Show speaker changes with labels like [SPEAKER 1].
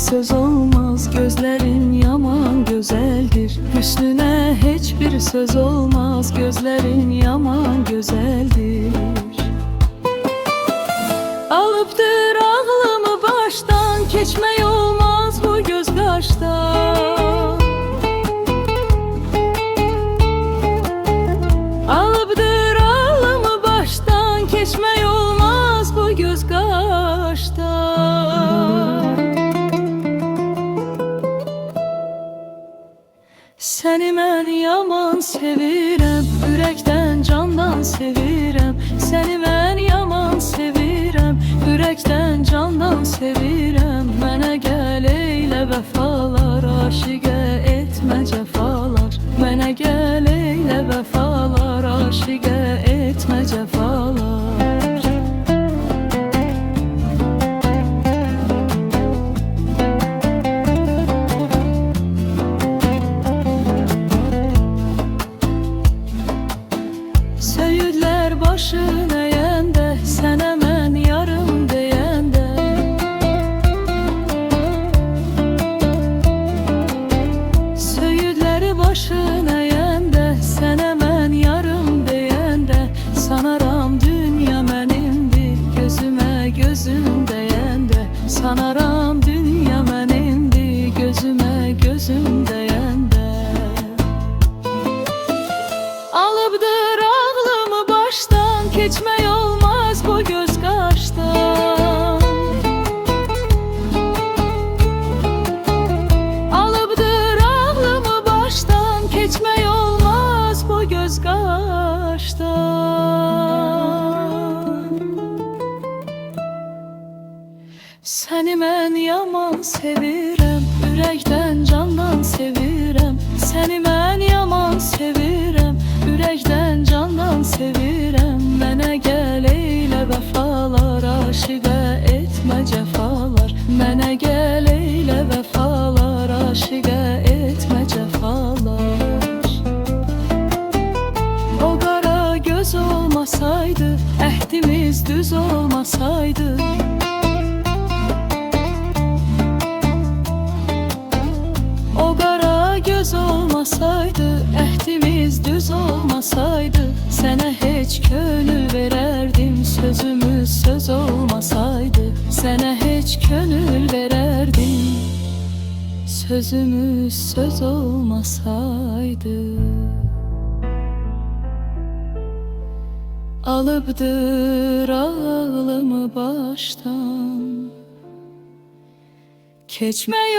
[SPEAKER 1] söz olmaz. Gözlerin yaman güzeldir, hüsnüne hiçbir söz olmaz. Gözlerin yaman güzeldir. Alıptır ağlımı baştan, keçmək olmaz bu göz qaşdan. Alıptır ağlımı baştan, keçmək olmaz bu göz qaşdan. Səni mən yaman sevirəm, ürəkdən candan sevirəm. Səni mən yaman sevirəm, ürəkdən candan sevirəm. Mənə gəl eylə vəfalar, aşiqə etmə cəfalar. Mənə gəl eylə vəfalar, aşiqə etmə cəfalar. Söyüdlər başın əyəndə, sənə mən yarım deyəndə. Söyüdləri başın əyəndə, sənə mən yarım deyəndə. Sanaram dünya mənimdir, gözümə gözüm dəyəndə. Sanaram dünya mənimdir, gözümə gözüm dəyəndə. Alıbdır ağlımı baştan, keçmək olmaz bu göz qaşdan. Alıbdır ağlımı baştan, keçmək olmaz bu göz qaşdan. Səni mən yaman sevirəm, ürəkdən candan sevirəm. Səni mən yaman sevirəm, ürəkdən candan sevirəm. Mənə gəl eylə vəfalar, aşiqə etmə cəfalar. Mənə gəl eylə vəfalar, aşiqə etmə cəfalar. O qara göz olmasaydı, əhdimiz düz olmasaydı. O qara göz olmasaydı, əhdimiz düz olmasaydı. Sənə heç könül verərdim, sözümüz söz olmasaydı. Sənə heç könül verərdim, sözümüz söz olmasaydı. Alıbdır ağlımı baştan, keçmək